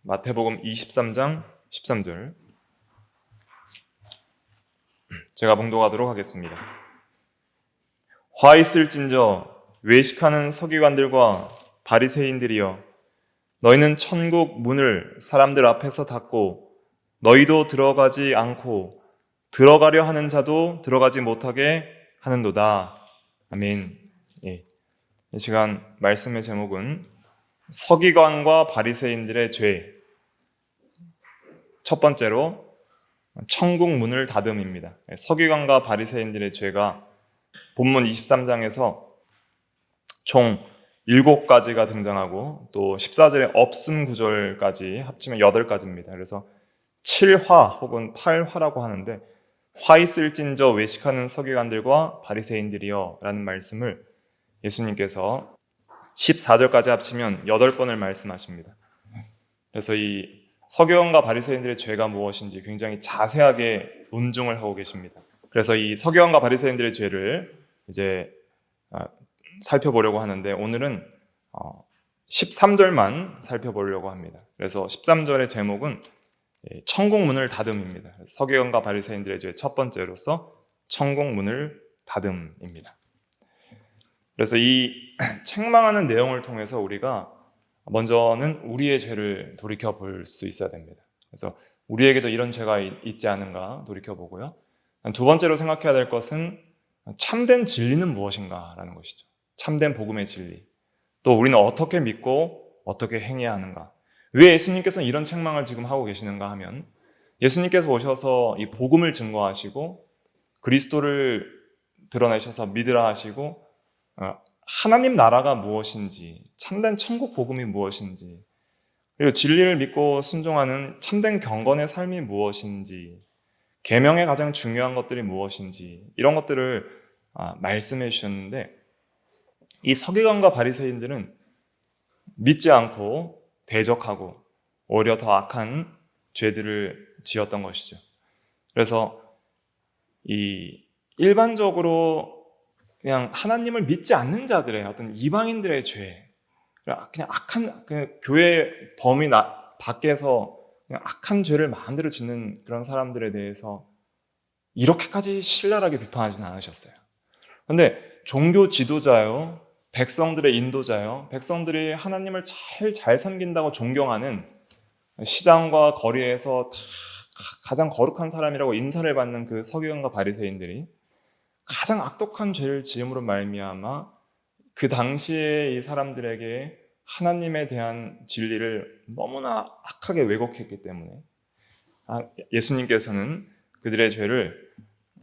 마태복음 23장 13절 제가 봉독하도록 하겠습니다. 화 있을진저 외식하는 서기관들과 바리새인들이여, 너희는 천국 문을 사람들 앞에서 닫고 너희도 들어가지 않고 들어가려 하는 자도 들어가지 못하게 하는도다. 아멘. 이 시간 말씀의 제목은 서기관과 바리새인들의 죄, 첫 번째로 천국 문을 닫음입니다. 서기관과 바리새인들의 죄가 본문 23장에서 총 7가지가 등장하고 또 14절에 없음 구절까지 합치면 8가지입니다. 그래서 7화 혹은 8화라고 하는데, 화 있을진저 외식하는 서기관들과 바리새인들이여 라는 말씀을 예수님께서 14절까지 합치면 8번을 말씀하십니다. 그래서 이 서기관과 바리새인들의 죄가 무엇인지 굉장히 자세하게 논증을 하고 계십니다. 그래서 이 서기관과 바리새인들의 죄를 이제 살펴보려고 하는데, 오늘은 13절만 살펴보려고 합니다. 그래서 13절의 제목은 천국 문을 닫음입니다. 서기관과 바리새인들의 죄 첫 번째로서 천국 문을 닫음입니다. 그래서 이 책망하는 내용을 통해서 우리가 먼저는 우리의 죄를 돌이켜 볼 수 있어야 됩니다. 그래서 우리에게도 이런 죄가 있지 않은가 돌이켜보고요. 두 번째로 생각해야 될 것은 참된 진리는 무엇인가라는 것이죠. 참된 복음의 진리. 또 우리는 어떻게 믿고 어떻게 행해야 하는가. 왜 예수님께서는 이런 책망을 지금 하고 계시는가 하면, 예수님께서 오셔서 이 복음을 증거하시고 그리스도를 드러내셔서 믿으라 하시고 하나님 나라가 무엇인지, 참된 천국 복음이 무엇인지, 그리고 진리를 믿고 순종하는 참된 경건의 삶이 무엇인지, 계명의 가장 중요한 것들이 무엇인지, 이런 것들을 말씀해 주셨는데, 이 서기관과 바리새인들은 믿지 않고 대적하고 오히려 더 악한 죄들을 지었던 것이죠. 그래서 이 일반적으로 그냥 하나님을 믿지 않는 자들의 어떤 이방인들의 죄, 그냥 악한 교회 범위 밖에서 그냥 악한 죄를 마음대로 짓는 그런 사람들에 대해서 이렇게까지 신랄하게 비판하지는 않으셨어요. 그런데 종교 지도자요, 백성들의 인도자요, 백성들이 하나님을 잘 섬긴다고 존경하는 시장과 거리에서 다 가장 거룩한 사람이라고 인사를 받는 그 서기관과 바리새인들이 가장 악독한 죄를 지음으로 말미암아 그 당시에 이 사람들에게 하나님에 대한 진리를 너무나 악하게 왜곡했기 때문에 예수님께서는 그들의 죄를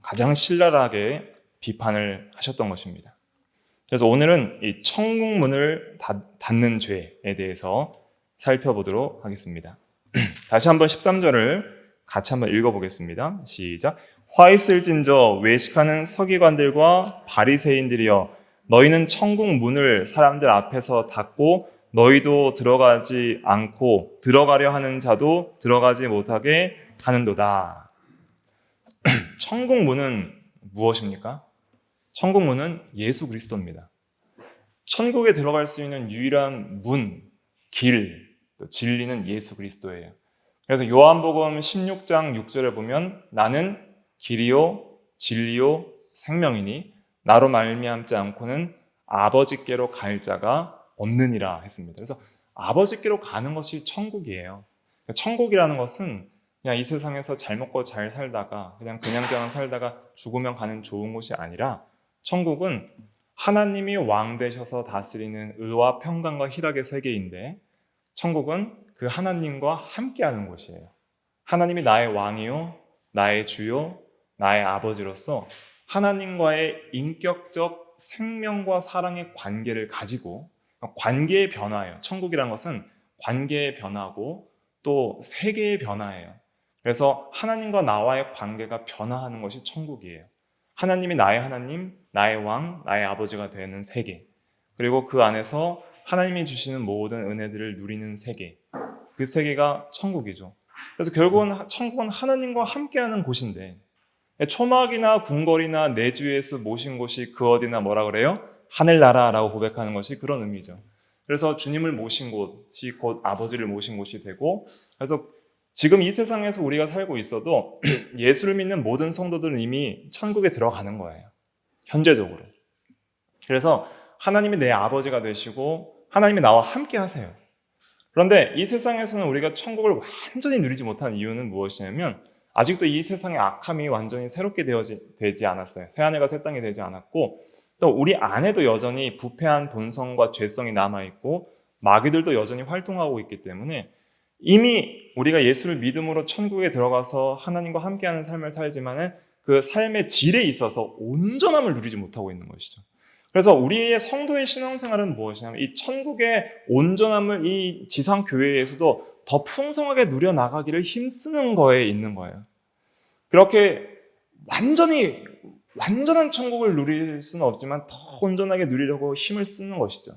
가장 신랄하게 비판을 하셨던 것입니다. 그래서 오늘은 이 천국 문을 닫는 죄에 대해서 살펴보도록 하겠습니다. 다시 한번 13절을 같이 한번 읽어보겠습니다. 시작. 화 있을진저 외식하는 서기관들과 바리새인들이여, 너희는 천국 문을 사람들 앞에서 닫고 너희도 들어가지 않고 들어가려 하는 자도 들어가지 못하게 하는도다. 천국 문은 무엇입니까? 천국 문은 예수 그리스도입니다. 천국에 들어갈 수 있는 유일한 문, 길, 진리는 예수 그리스도예요. 그래서 요한복음 16장 6절에 보면, 나는 길이요 진리요 생명이니 나로 말미암지 않고는 아버지께로 갈 자가 없느니라 했습니다. 그래서 아버지께로 가는 것이 천국이에요. 천국이라는 것은 그냥 이 세상에서 잘 먹고 잘 살다가 그냥 살다가 죽으면 가는 좋은 곳이 아니라, 천국은 하나님이 왕 되셔서 다스리는 의와 평강과 희락의 세계인데, 천국은 그 하나님과 함께하는 곳이에요. 하나님이 나의 왕이요 나의 주요 나의 아버지로서 하나님과의 인격적 생명과 사랑의 관계를 가지고, 관계의 변화예요. 천국이라는 것은 관계의 변화고 또 세계의 변화예요. 그래서 하나님과 나와의 관계가 변화하는 것이 천국이에요. 하나님이 나의 하나님, 나의 왕, 나의 아버지가 되는 세계, 그리고 그 안에서 하나님이 주시는 모든 은혜들을 누리는 세계, 그 세계가 천국이죠. 그래서 결국은 천국은 하나님과 함께하는 곳인데, 초막이나 궁궐이나 내주에서 모신 곳이 그 어디나 뭐라 그래요? 하늘나라라고 고백하는 것이 그런 의미죠. 그래서 주님을 모신 곳이 곧 아버지를 모신 곳이 되고, 그래서 지금 이 세상에서 우리가 살고 있어도 예수를 믿는 모든 성도들은 이미 천국에 들어가는 거예요. 현재적으로. 그래서 하나님이 내 아버지가 되시고 하나님이 나와 함께 하세요. 그런데 이 세상에서는 우리가 천국을 완전히 누리지 못한 이유는 무엇이냐면 아직도 이 세상의 악함이 완전히 새롭게 되지 않았어요. 새하늘과 새 땅이 되지 않았고, 또 우리 안에도 여전히 부패한 본성과 죄성이 남아있고 마귀들도 여전히 활동하고 있기 때문에 이미 우리가 예수를 믿음으로 천국에 들어가서 하나님과 함께하는 삶을 살지만은 그 삶의 질에 있어서 온전함을 누리지 못하고 있는 것이죠. 그래서 우리의 성도의 신앙생활은 무엇이냐면 이 천국의 온전함을 이 지상 교회에서도 더 풍성하게 누려나가기를 힘쓰는 거에 있는 거예요. 그렇게 완전한 천국을 누릴 수는 없지만 더 온전하게 누리려고 힘을 쓰는 것이죠.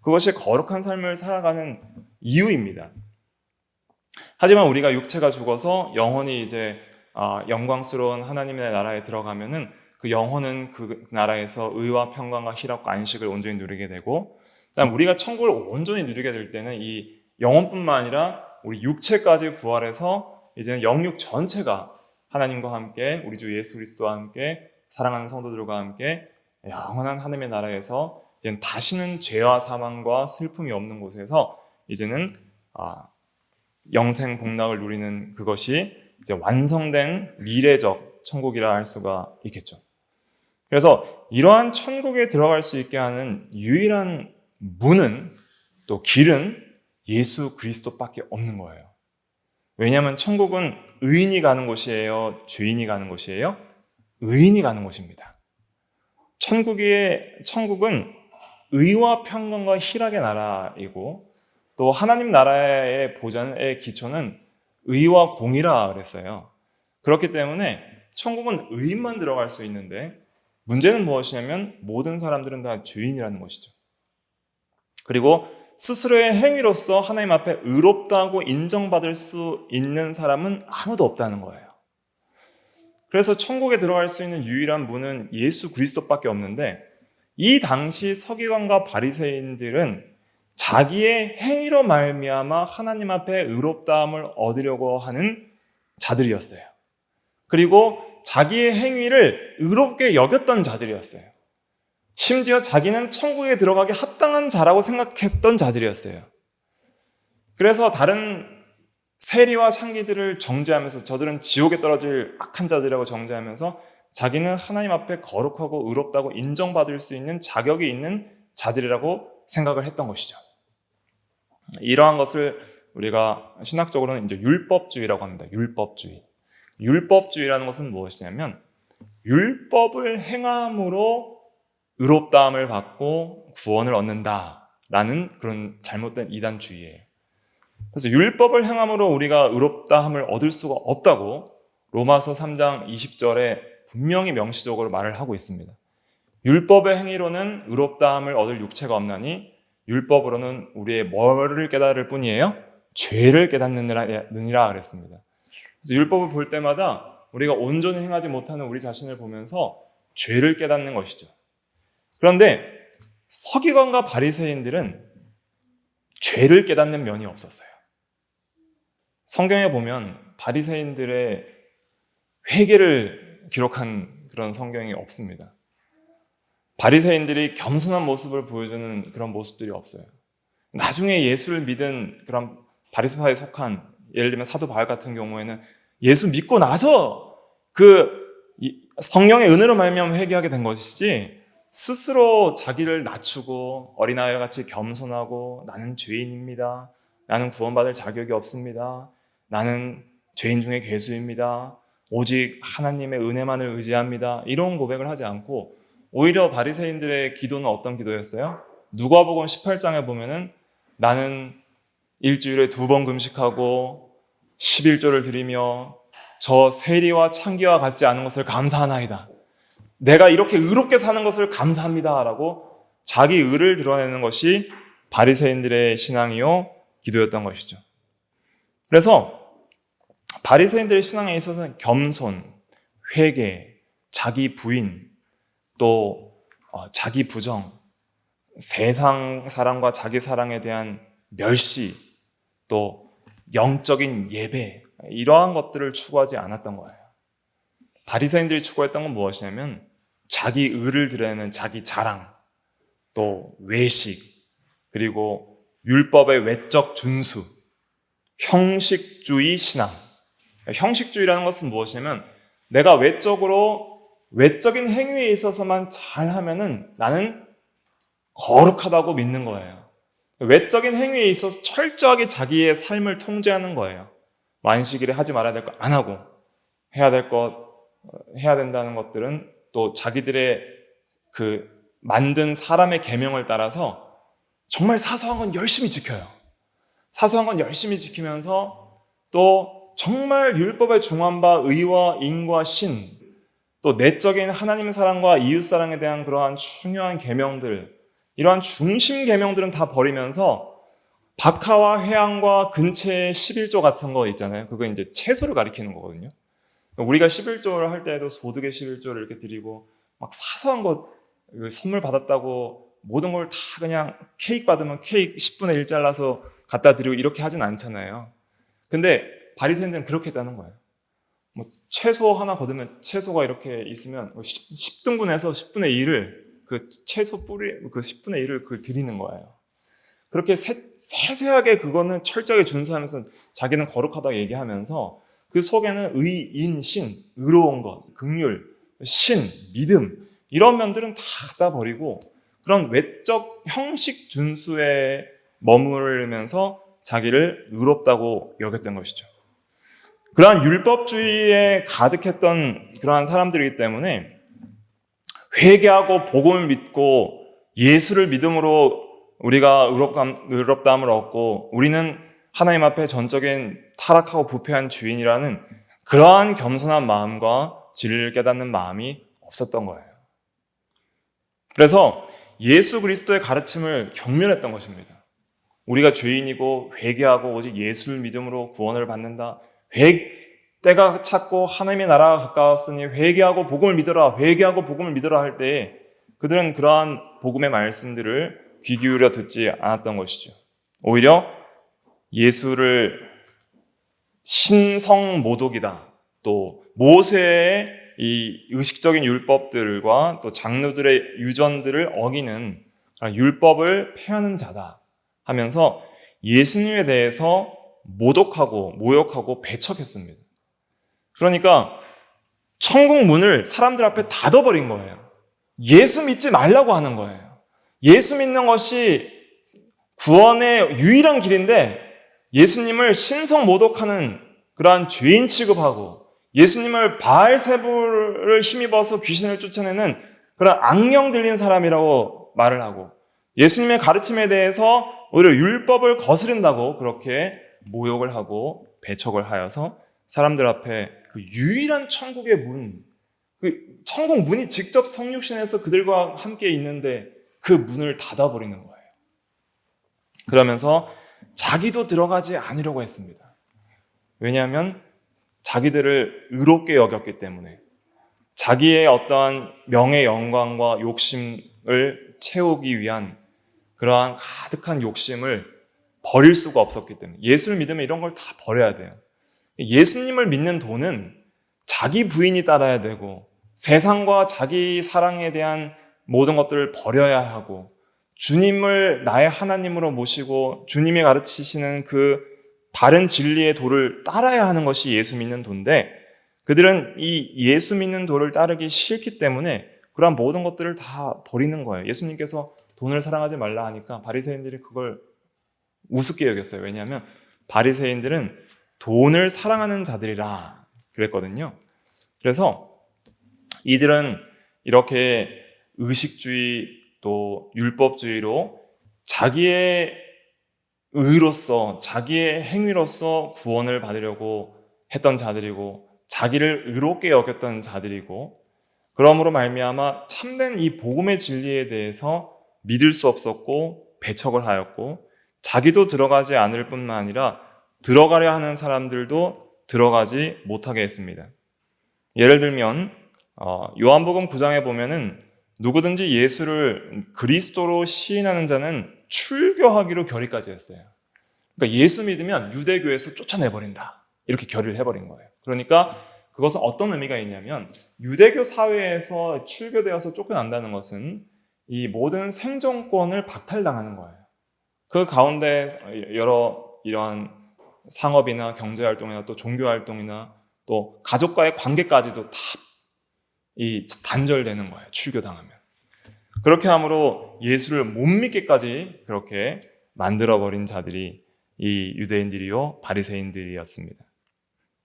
그것이 거룩한 삶을 살아가는 이유입니다. 하지만 우리가 육체가 죽어서 영혼이 이제 영광스러운 하나님의 나라에 들어가면은 그 영혼은 그 나라에서 의와 평강과 희락과 안식을 온전히 누리게 되고, 그다음 우리가 천국을 온전히 누리게 될 때는 이 영혼뿐만 아니라 우리 육체까지 부활해서 이제는 영육 전체가 하나님과 함께 우리 주 예수 그리스도와 함께 사랑하는 성도들과 함께 영원한 하나님의 나라에서 이제는 다시는 죄와 사망과 슬픔이 없는 곳에서 이제는 영생 복락을 누리는 그것이 이제 완성된 미래적 천국이라 할 수가 있겠죠. 그래서 이러한 천국에 들어갈 수 있게 하는 유일한 문은 또 길은 예수 그리스도밖에 없는 거예요. 왜냐하면 천국은 의인이 가는 곳이에요? 죄인이 가는 곳이에요? 의인이 가는 곳입니다. 천국은 의와 평강과 희락의 나라이고 또 하나님 나라의 보전의 기초는 의와 공의라 그랬어요. 그렇기 때문에 천국은 의인만 들어갈 수 있는데 문제는 무엇이냐면 모든 사람들은 다 죄인이라는 것이죠. 그리고 스스로의 행위로서 하나님 앞에 의롭다고 인정받을 수 있는 사람은 아무도 없다는 거예요. 그래서 천국에 들어갈 수 있는 유일한 문은 예수 그리스도밖에 없는데 이 당시 서기관과 바리새인들은 자기의 행위로 말미암아 하나님 앞에 의롭다함을 얻으려고 하는 자들이었어요. 그리고 자기의 행위를 의롭게 여겼던 자들이었어요. 심지어 자기는 천국에 들어가기 합당한 자라고 생각했던 자들이었어요. 그래서 다른 세리와 창기들을 정죄하면서 저들은 지옥에 떨어질 악한 자들이라고 정죄하면서 자기는 하나님 앞에 거룩하고 의롭다고 인정받을 수 있는 자격이 있는 자들이라고 생각을 했던 것이죠. 이러한 것을 우리가 신학적으로는 이제 율법주의라고 합니다. 율법주의. 율법주의라는 것은 무엇이냐면 율법을 행함으로 의롭다함을 받고 구원을 얻는다라는 그런 잘못된 이단주의예요. 그래서 율법을 행함으로 우리가 의롭다함을 얻을 수가 없다고 로마서 3장 20절에 분명히 명시적으로 말을 하고 있습니다. 율법의 행위로는 의롭다함을 얻을 육체가 없나니 율법으로는 우리의 뭐를 깨달을 뿐이에요? 죄를 깨닫느니라 그랬습니다. 그래서 율법을 볼 때마다 우리가 온전히 행하지 못하는 우리 자신을 보면서 죄를 깨닫는 것이죠. 그런데 서기관과 바리새인들은 죄를 깨닫는 면이 없었어요. 성경에 보면 바리새인들의 회개를 기록한 그런 성경이 없습니다. 바리새인들이 겸손한 모습을 보여주는 그런 모습들이 없어요. 나중에 예수를 믿은 그런 바리새파에 속한 예를 들면 사도 바울 같은 경우에는 예수 믿고 나서 그 성령의 은혜로 말미암아 회개하게 된 것이지 스스로 자기를 낮추고 어린아이와 같이 겸손하고 나는 죄인입니다. 나는 구원받을 자격이 없습니다. 나는 죄인 중에 괴수입니다. 오직 하나님의 은혜만을 의지합니다. 이런 고백을 하지 않고 오히려 바리새인들의 기도는 어떤 기도였어요? 누가복음 18장에 보면은 나는 일주일에 2번 금식하고 11조를 드리며 저 세리와 창기와 같지 않은 것을 감사하나이다. 내가 이렇게 의롭게 사는 것을 감사합니다. 라고 자기 의를 드러내는 것이 바리새인들의 신앙이요 기도였던 것이죠. 그래서 바리새인들의 신앙에 있어서는 겸손, 회개, 자기 부인, 또 자기 부정, 세상 사랑과 자기 사랑에 대한 멸시, 또 영적인 예배, 이러한 것들을 추구하지 않았던 거예요. 바리새인들이 추구했던 건 무엇이냐면 자기 의를 드러내는 자기 자랑, 또 외식, 그리고 율법의 외적 준수, 형식주의 신앙. 형식주의라는 것은 무엇이냐면 내가 외적인 행위에 있어서만 잘하면은 나는 거룩하다고 믿는 거예요. 외적인 행위에 있어서 철저하게 자기의 삶을 통제하는 거예요. 안식일에 하지 말아야 될 것 안 하고, 해야 될 것 해야 된다는 것들은 또 자기들의 그 만든 사람의 계명을 따라서 정말 사소한 건 열심히 지켜요. 사소한 건 열심히 지키면서 또 정말 율법에 중한 바 의와 인과 신, 또 내적인 하나님 사랑과 이웃 사랑에 대한 그러한 중요한 계명들, 이러한 중심 계명들은 다 버리면서 박하와 회향과 근체의 11조 같은 거 있잖아요. 그거 이제 채소를 가리키는 거거든요. 우리가 11조를 할 때에도 소득의 11조를 이렇게 드리고 막 사소한 것 선물 받았다고 모든 걸 다 그냥 케이크 받으면 케이크 10분의 1 잘라서 갖다 드리고 이렇게 하진 않잖아요. 근데 바리새인들은 그렇게 했다는 거예요. 뭐 채소 하나 거두면 채소가 이렇게 있으면 10등분해서 10분의 1을 그 채소 뿌리 그 10분의 1을 그걸 드리는 거예요. 그렇게 세세하게 그거는 철저하게 준수하면서 자기는 거룩하다고 얘기하면서 그 속에는 의, 인, 신, 의로운 것, 긍휼, 신, 믿음 이런 면들은 다 갖다 버리고 그런 외적 형식 준수에 머무르면서 자기를 의롭다고 여겼던 것이죠. 그러한 율법주의에 가득했던 그러한 사람들이기 때문에 회개하고 복음을 믿고 예수를 믿음으로 우리가 의롭다함을 얻고 우리는 하나님 앞에 전적인 타락하고 부패한 죄인이라는 그러한 겸손한 마음과 진리를 깨닫는 마음이 없었던 거예요. 그래서 예수 그리스도의 가르침을 경멸했던 것입니다. 우리가 죄인이고 회개하고 오직 예수를 믿음으로 구원을 받는다. 때가 찼고 하나님의 나라가 가까웠으니 회개하고 복음을 믿어라. 회개하고 복음을 믿어라 할 때에 그들은 그러한 복음의 말씀들을 귀 기울여 듣지 않았던 것이죠. 오히려 예수를 신성모독이다. 또 모세의 이 의식적인 율법들과 또 장로들의 유전들을 어기는 율법을 폐하는 자다 하면서 예수님에 대해서 모독하고 모욕하고 배척했습니다. 그러니까 천국 문을 사람들 앞에 닫아버린 거예요. 예수 믿지 말라고 하는 거예요. 예수 믿는 것이 구원의 유일한 길인데 예수님을 신성 모독하는 그러한 죄인 취급하고 예수님을 바알세불을 힘입어서 귀신을 쫓아내는 그런 악령 들린 사람이라고 말을 하고 예수님의 가르침에 대해서 오히려 율법을 거스른다고 그렇게 모욕을 하고 배척을 하여서 사람들 앞에 그 유일한 천국의 문, 그 천국 문이 직접 성육신에서 그들과 함께 있는데 그 문을 닫아버리는 거예요. 그러면서 자기도 들어가지 않으려고 했습니다. 왜냐하면 자기들을 의롭게 여겼기 때문에 자기의 어떠한 명예 영광과 욕심을 채우기 위한 그러한 가득한 욕심을 버릴 수가 없었기 때문에 예수를 믿으면 이런 걸 다 버려야 돼요. 예수님을 믿는 도는 자기 부인이 따라야 되고 세상과 자기 사랑에 대한 모든 것들을 버려야 하고 주님을 나의 하나님으로 모시고 주님이 가르치시는 그 바른 진리의 도를 따라야 하는 것이 예수 믿는 도인데 그들은 이 예수 믿는 도를 따르기 싫기 때문에 그러한 모든 것들을 다 버리는 거예요. 예수님께서 돈을 사랑하지 말라 하니까 바리새인들이 그걸 우습게 여겼어요. 왜냐하면 바리새인들은 돈을 사랑하는 자들이라 그랬거든요. 그래서 이들은 이렇게 의식주의 또 율법주의로 자기의 의로서 자기의 행위로서 구원을 받으려고 했던 자들이고 자기를 의롭게 여겼던 자들이고 그러므로 말미암아 참된 이 복음의 진리에 대해서 믿을 수 없었고 배척을 하였고 자기도 들어가지 않을 뿐만 아니라 들어가려 하는 사람들도 들어가지 못하게 했습니다. 예를 들면 요한복음 9장에 보면은 누구든지 예수를 그리스도로 시인하는 자는 출교하기로 결의까지 했어요. 그러니까 예수 믿으면 유대교에서 쫓아내버린다. 이렇게 결의를 해버린 거예요. 그러니까 그것은 어떤 의미가 있냐면 유대교 사회에서 출교되어서 쫓겨난다는 것은 이 모든 생존권을 박탈당하는 거예요. 그 가운데 여러 이러한 상업이나 경제활동이나 또 종교활동이나 또 가족과의 관계까지도 다 이 단절되는 거예요. 출교당하면. 그렇게 함으로 예수를 못 믿게까지 그렇게 만들어버린 자들이 이 유대인들이요 바리새인들이었습니다.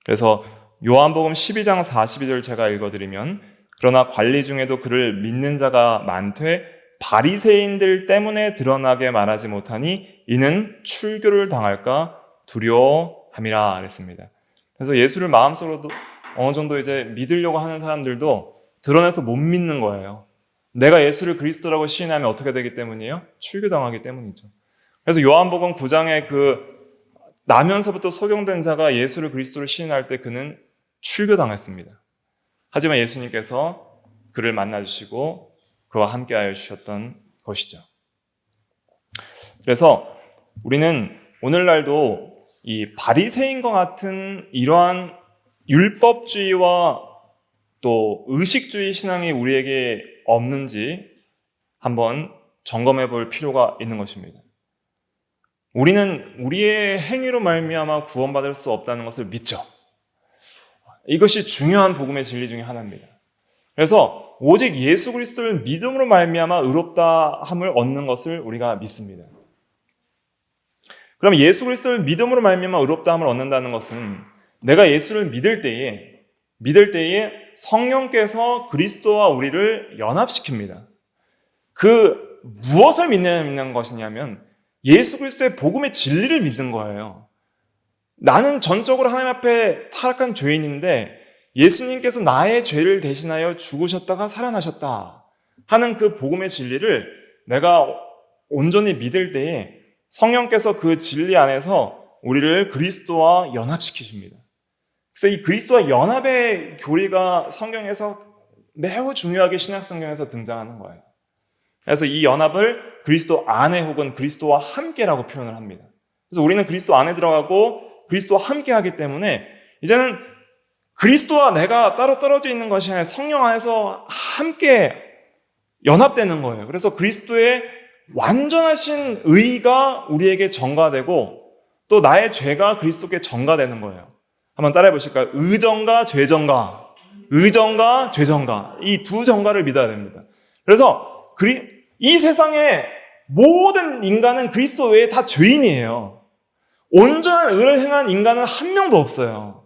그래서 요한복음 12장 42절 제가 읽어드리면 그러나 관리 중에도 그를 믿는 자가 많되 바리새인들 때문에 드러나게 말하지 못하니 이는 출교를 당할까 두려워함이라 그랬습니다. 그래서 예수를 마음속으로도 어느 정도 이제 믿으려고 하는 사람들도 드러내서 못 믿는 거예요. 내가 예수를 그리스도라고 시인하면 어떻게 되기 때문이에요? 출교당하기 때문이죠. 그래서 요한복음 9장에 그 나면서부터 소경된 자가 예수를 그리스도로 시인할 때 그는 출교당했습니다. 하지만 예수님께서 그를 만나주시고 그와 함께하여 주셨던 것이죠. 그래서 우리는 오늘날도 이 바리새인과 같은 이러한 율법주의와 또 의식주의 신앙이 우리에게 없는지 한번 점검해 볼 필요가 있는 것입니다. 우리는 우리의 행위로 말미암아 구원받을 수 없다는 것을 믿죠. 이것이 중요한 복음의 진리 중에 하나입니다. 그래서 오직 예수 그리스도를 믿음으로 말미암아 의롭다함을 얻는 것을 우리가 믿습니다. 그럼 예수 그리스도를 믿음으로 말미암아 의롭다함을 얻는다는 것은 내가 예수를 믿을 때에 성령께서 그리스도와 우리를 연합시킵니다. 그 무엇을 믿는 것이냐면 예수 그리스도의 복음의 진리를 믿는 거예요. 나는 전적으로 하나님 앞에 타락한 죄인인데 예수님께서 나의 죄를 대신하여 죽으셨다가 살아나셨다 하는 그 복음의 진리를 내가 온전히 믿을 때에 성령께서 그 진리 안에서 우리를 그리스도와 연합시키십니다. 그래서 이 그리스도와 연합의 교리가 성경에서 매우 중요하게 신약성경에서 등장하는 거예요. 그래서 이 연합을 그리스도 안에 혹은 그리스도와 함께라고 표현을 합니다. 그래서 우리는 그리스도 안에 들어가고 그리스도와 함께하기 때문에 이제는 그리스도와 내가 따로 떨어져 있는 것이 아니라 성령 안에서 함께 연합되는 거예요. 그래서 그리스도의 완전하신 의가 우리에게 전가되고 또 나의 죄가 그리스도께 전가되는 거예요. 한번 따라해 보실까요? 의정가 죄정가, 의정가 죄정가, 이 두 정가를 믿어야 됩니다. 그래서 이 세상의 모든 인간은 그리스도 외에 다 죄인이에요. 온전한 의를 행한 인간은 한 명도 없어요.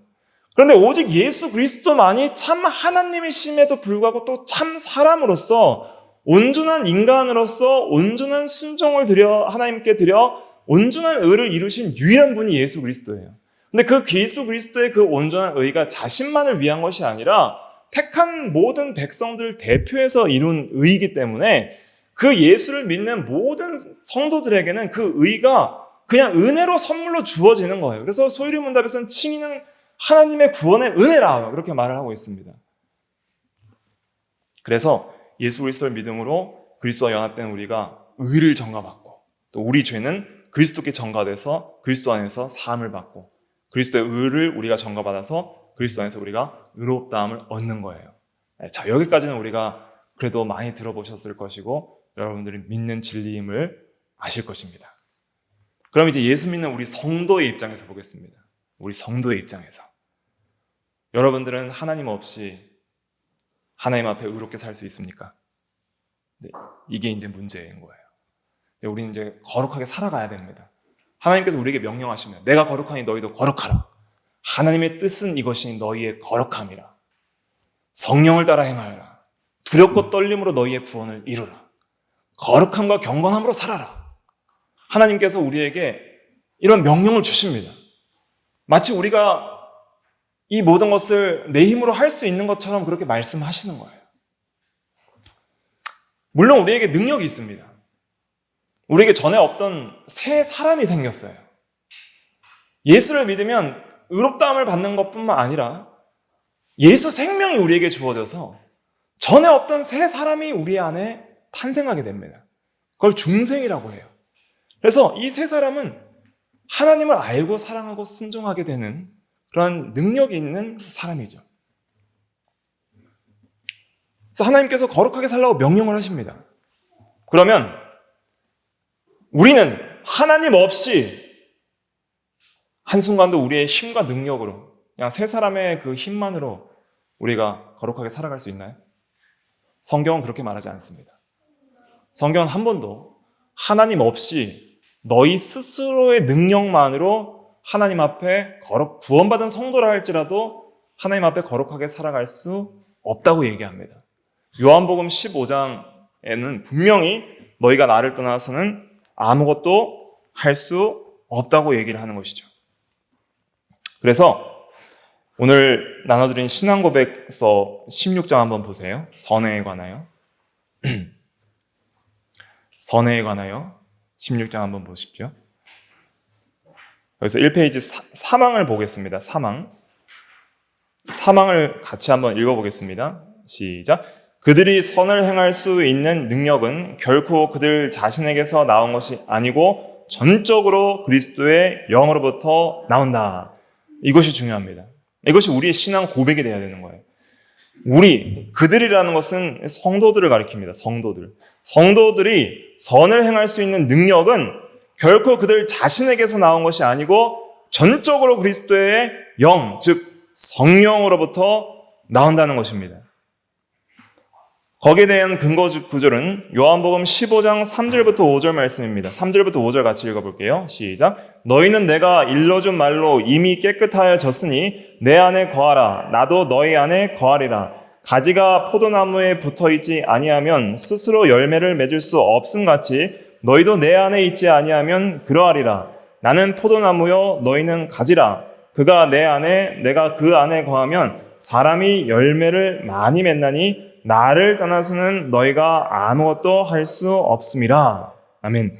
그런데 오직 예수 그리스도만이 참 하나님이심에도 불구하고 또 참 사람으로서 온전한 인간으로서 온전한 순종을 하나님께 드려 온전한 의를 이루신 유일한 분이 예수 그리스도예요. 근데 그 예수 그리스도의 그 온전한 의가 자신만을 위한 것이 아니라 택한 모든 백성들을 대표해서 이룬 의이기 때문에 그 예수를 믿는 모든 성도들에게는 그 의가 그냥 은혜로 선물로 주어지는 거예요. 그래서 소유리 문답에서는 칭의는 하나님의 구원의 은혜라 그렇게 말을 하고 있습니다. 그래서 예수 그리스도를 믿음으로 그리스도와 연합된 우리가 의를 전가받고 또 우리 죄는 그리스도께 전가돼서 그리스도 안에서 사함을 받고 그리스도의 의를 우리가 전가받아서 그리스도 안에서 우리가 의롭다함을 얻는 거예요. 자, 여기까지는 우리가 그래도 많이 들어보셨을 것이고 여러분들이 믿는 진리임을 아실 것입니다. 그럼 이제 예수 믿는 우리 성도의 입장에서 보겠습니다. 우리 성도의 입장에서 여러분들은 하나님 없이 하나님 앞에 의롭게 살 수 있습니까? 네, 이게 이제 문제인 거예요. 우리는 이제 거룩하게 살아가야 됩니다. 하나님께서 우리에게 명령하시면 내가 거룩하니 너희도 거룩하라. 하나님의 뜻은 이것이 너희의 거룩함이라. 성령을 따라 행하여라. 두렵고 떨림으로 너희의 구원을 이루라. 거룩함과 경건함으로 살아라. 하나님께서 우리에게 이런 명령을 주십니다. 마치 우리가 이 모든 것을 내 힘으로 할 수 있는 것처럼 그렇게 말씀하시는 거예요. 물론 우리에게 능력이 있습니다. 우리에게 전에 없던 새 사람이 생겼어요. 예수를 믿으면 의롭다함을 받는 것뿐만 아니라 예수 생명이 우리에게 주어져서 전에 없던 새 사람이 우리 안에 탄생하게 됩니다. 그걸 중생이라고 해요. 그래서 이 새 사람은 하나님을 알고 사랑하고 순종하게 되는 그런 능력이 있는 사람이죠. 그래서 하나님께서 거룩하게 살라고 명령을 하십니다. 그러면 우리는 하나님 없이 한순간도 우리의 힘과 능력으로 그냥 세 사람의 그 힘만으로 우리가 거룩하게 살아갈 수 있나요? 성경은 그렇게 말하지 않습니다. 성경은 한 번도 하나님 없이 너희 스스로의 능력만으로 하나님 앞에 구원받은 성도라 할지라도 하나님 앞에 거룩하게 살아갈 수 없다고 얘기합니다. 요한복음 15장에는 분명히 너희가 나를 떠나서는 아무것도 할 수 없다고 얘기를 하는 것이죠. 그래서 오늘 나눠드린 신앙고백서 16장 한번 보세요. 선회에 관하여. 선회에 관하여 16장 한번 보십시오. 여기서 1페이지 사망을 보겠습니다. 사망을 같이 한번 읽어보겠습니다. 시작. 그들이 선을 행할 수 있는 능력은 결코 그들 자신에게서 나온 것이 아니고 전적으로 그리스도의 영으로부터 나온다. 이것이 중요합니다. 이것이 우리의 신앙 고백이 되어야 되는 거예요. 그들이라는 것은 성도들을 가리킵니다. 성도들이 선을 행할 수 있는 능력은 결코 그들 자신에게서 나온 것이 아니고 전적으로 그리스도의 영, 즉 성령으로부터 나온다는 것입니다. 거기에 대한 근거 구절은 요한복음 15장 3절부터 5절 말씀입니다. 3절부터 5절 같이 읽어볼게요. 시작. 너희는 내가 일러준 말로 이미 깨끗하여졌으니 내 안에 거하라. 나도 너희 안에 거하리라. 가지가 포도나무에 붙어있지 아니하면 스스로 열매를 맺을 수 없음같이 너희도 내 안에 있지 아니하면 그러하리라. 나는 포도나무요 너희는 가지라. 그가 내 안에 내가 그 안에 거하면 사람이 열매를 많이 맺나니 나를 떠나서는 너희가 아무것도 할 수 없음이라. 아멘.